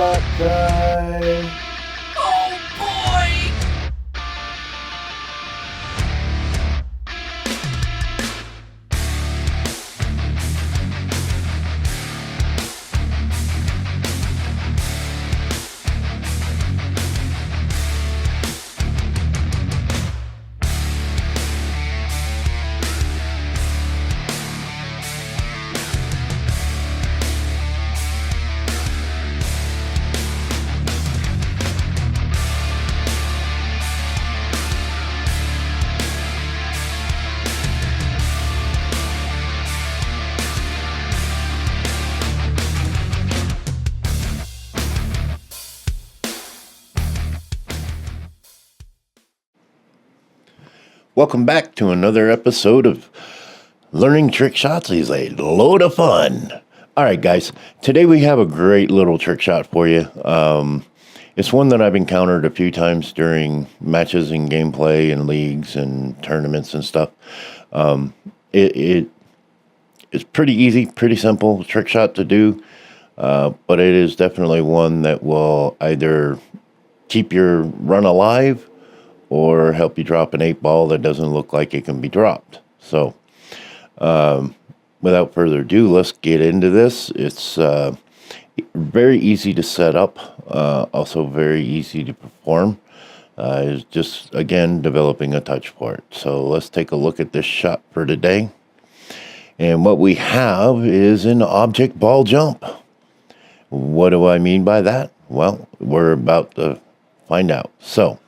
shot time. Oh boy! Welcome back to another episode of Learning Trick Shots is a load of fun. All right, guys. Today we have a great little trick shot for you. It's one that I've encountered a few times during matches and gameplay and leagues and tournaments and stuff. It is pretty easy, pretty simple trick shot to do, but it is definitely one that will either keep your run alive or help you drop an 8-ball that doesn't look like it can be dropped. So, without further ado, let's get into this. It's very easy to set up, also very easy to perform. It's just, again, developing a touch for it. So let's take a look at this shot for today. And what we have is an object ball jump. What do I mean by that? Well, we're about to find out. So,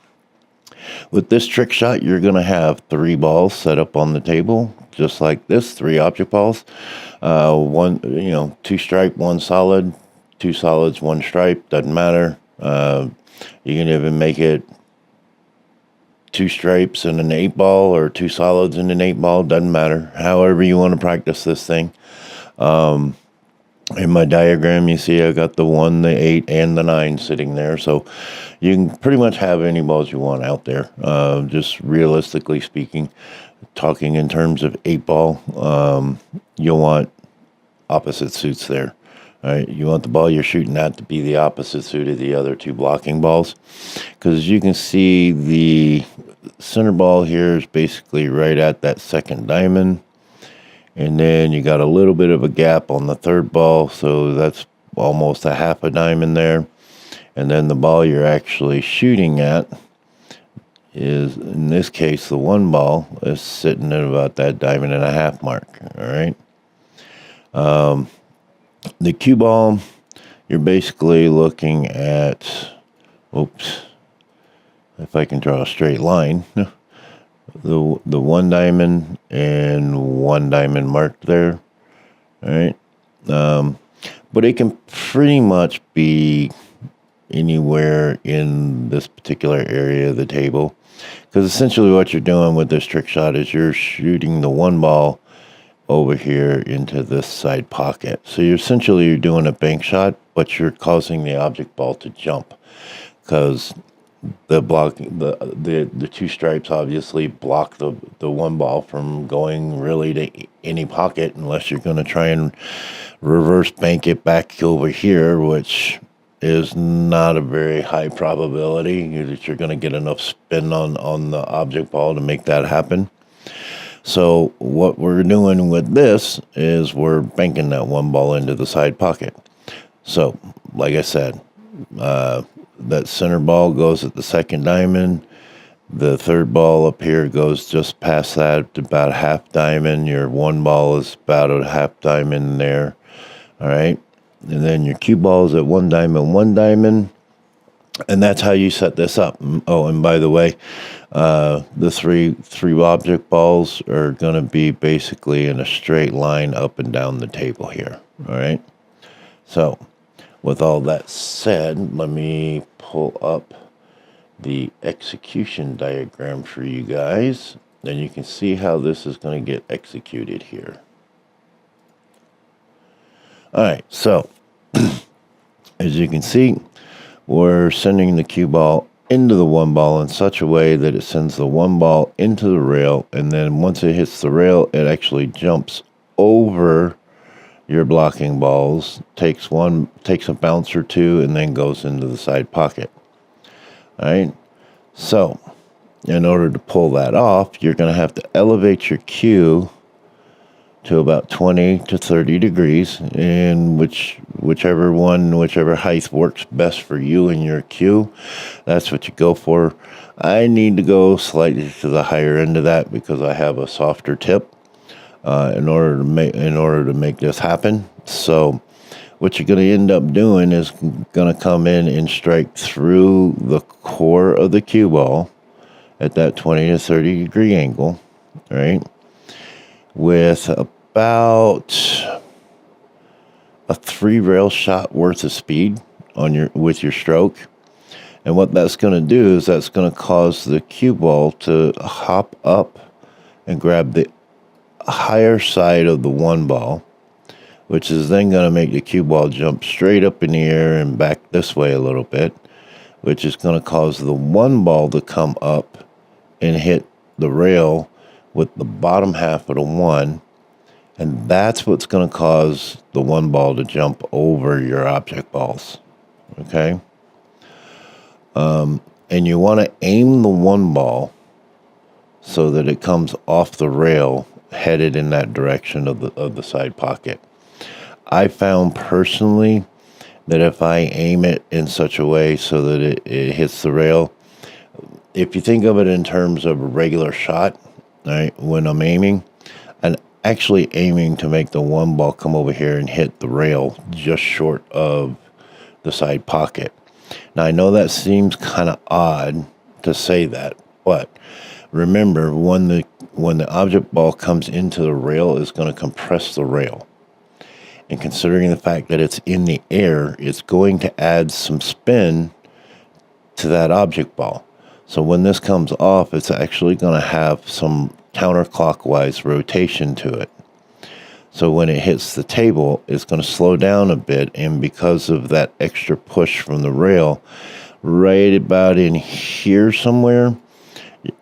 with this trick shot, you're going to have 3 balls set up on the table, just like this, 3 object balls. 2 stripe, 1 solid, 2 solids, 1 stripe, doesn't matter. You can even make it 2 stripes and an 8-ball or 2 solids and an 8-ball, doesn't matter. However you want to practice this thing. In my diagram, you see I got the 1, the 8, and the 9 sitting there. So you can pretty much have any balls you want out there. Just realistically speaking, talking in terms of 8-ball, you'll want opposite suits there. All right, you want the ball you're shooting at to be the opposite suit of the other 2 blocking balls. Because as you can see, the center ball here is basically right at that second diamond. And then you got a little bit of a gap on the 3rd ball, so that's almost a half a diamond there. And then the ball you're actually shooting at is, in this case, the 1 ball is sitting at about that diamond and a half mark. All right. The cue ball, you're basically looking at, if I can draw a straight line. The 1 diamond and 1 diamond marked there. All right. But it can pretty much be anywhere in this particular area of the table. Because essentially what you're doing with this trick shot is you're shooting the 1 ball over here into this side pocket. So you're doing a bank shot, but you're causing the object ball to jump. Because the 2 stripes obviously block the 1 ball from going really to any pocket, unless you're going to try and reverse bank it back over here, which is not a very high probability that you're going to get enough spin on the object ball to make that happen. So what we're doing with this is we're banking that 1 ball into the side pocket. So, like I said, that center ball goes at the 2nd diamond. The 3rd ball up here goes just past that to about half diamond. Your 1 ball is about a half diamond there. All right. And then your cue ball is at 1 diamond, 1 diamond. And that's how you set this up. Oh, and by the way, the three object balls are going to be basically in a straight line up and down the table here. All right. So, with all that said, let me pull up the execution diagram for you guys, and you can see how this is going to get executed here. All right, so as you can see, we're sending the cue ball into the 1 ball in such a way that it sends the 1 ball into the rail, and then once it hits the rail, it actually jumps over your blocking balls, takes a bounce or two, and then goes into the side pocket. All right. So, in order to pull that off, you're going to have to elevate your cue to about 20 to 30 degrees, and whichever height works best for you and your cue, that's what you go for. I need to go slightly to the higher end of that because I have a softer tip in order to make this happen. So what you're going to end up doing is going to come in and strike through the core of the cue ball at that 20 to 30 degree angle, right? With about a 3 rail shot worth of speed with your stroke. And what that's going to do is that's going to cause the cue ball to hop up and grab the higher side of the one ball, which is then going to make the cue ball jump straight up in the air and back this way a little bit, which is going to cause the one ball to come up and hit the rail with the bottom half of the one. And that's what's going to cause the one ball to jump over your object balls. Okay? And you want to aim the one ball so that it comes off the rail, headed in that direction of the side pocket. I found personally that if I aim it in such a way so that it hits the rail, if you think of it in terms of a regular shot, right, when I'm aiming, I'm actually aiming to make the one ball come over here and hit the rail just short of the side pocket. Now, I know that seems kind of odd to say that, but remember, when the object ball comes into the rail, it's going to compress the rail. And considering the fact that it's in the air, it's going to add some spin to that object ball. So when this comes off, it's actually going to have some counterclockwise rotation to it. So when it hits the table, it's going to slow down a bit, and because of that extra push from the rail, right about in here somewhere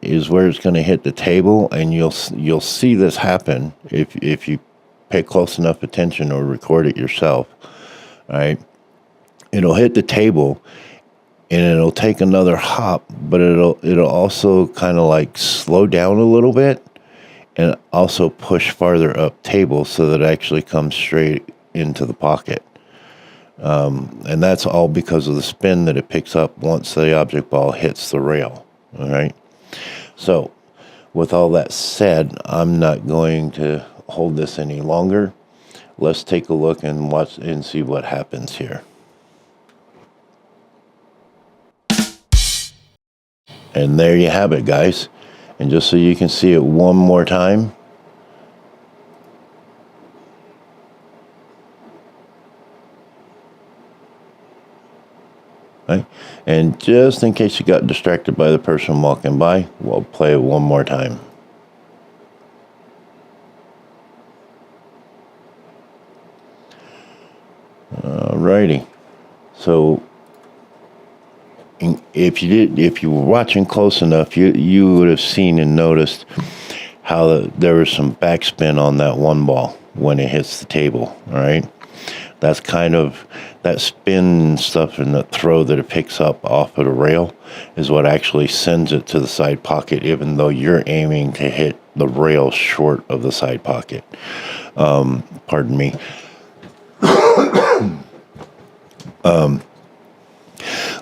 is where it's going to hit the table, and you'll see this happen if you pay close enough attention or record it yourself. All right, it'll hit the table, and it'll take another hop, but it'll also kind of like slow down a little bit, and also push farther up table so that it actually comes straight into the pocket. And that's all because of the spin that it picks up once the object ball hits the rail. All right. So with all that said, I'm not going to hold this any longer. Let's take a look and watch and see what happens here. And there you have it, guys. And just so you can see it one more time. Right? And just in case you got distracted by the person walking by, we'll play it one more time. Alrighty. So if you were watching close enough, you would have seen and noticed how there was some backspin on that one ball when it hits the table. All right, that's kind of that spin and stuff and the throw that it picks up off of the rail is what actually sends it to the side pocket, even though you're aiming to hit the rail short of the side pocket. Pardon me.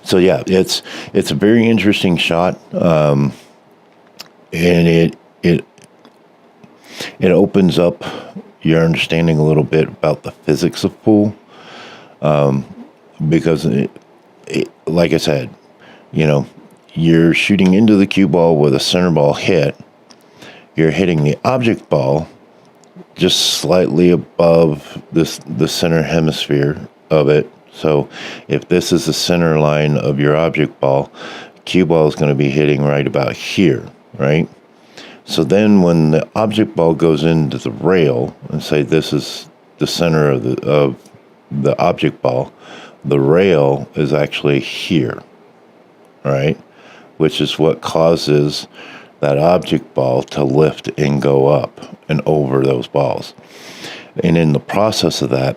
So yeah, it's a very interesting shot, and it opens up your understanding a little bit about the physics of pool, because like I said, you're shooting into the cue ball with a center ball hit. You're hitting the object ball just slightly above the center hemisphere of it. So if this is the center line of your object ball, cue ball is going to be hitting right about here, right? So then when the object ball goes into the rail, and say this is the center of the object ball, the rail is actually here, right? Which is what causes that object ball to lift and go up and over those balls. And in the process of that,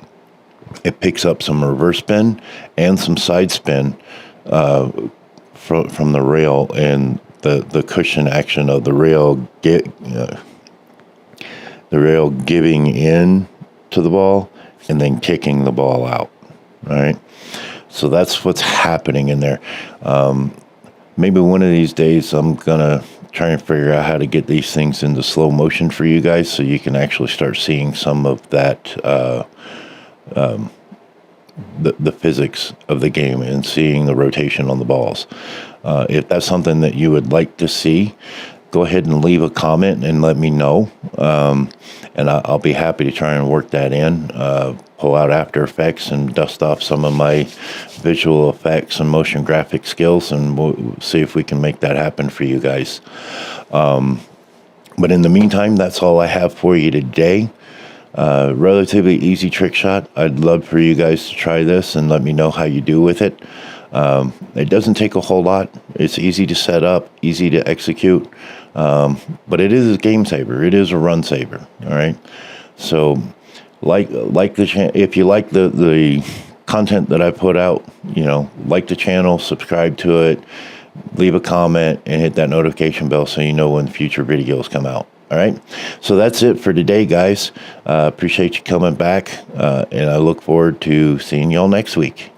it picks up some reverse spin and some side spin from the rail, and the cushion action of the rail giving in to the ball and then kicking the ball out. All right. So that's what's happening in there. Maybe one of these days I'm going to try and figure out how to get these things into slow motion for you guys so you can actually start seeing some of that, the physics of the game and seeing the rotation on the balls. If that's something that you would like to see, go ahead and leave a comment and let me know. And I'll be happy to try and work that in, pull out After Effects and dust off some of my visual effects and motion graphic skills, and we'll see if we can make that happen for you guys. But in the meantime, that's all I have for you today. Relatively easy trick shot. I'd love for you guys to try this and let me know how you do with it. It doesn't take a whole lot. It's easy to set up, easy to execute, but it is a game saver. It is a run saver. All right. So, if you like the content that I put out, like the channel, subscribe to it, leave a comment, and hit that notification bell so you know when future videos come out. All right. So that's it for today, guys. Appreciate you coming back, and I look forward to seeing y'all next week.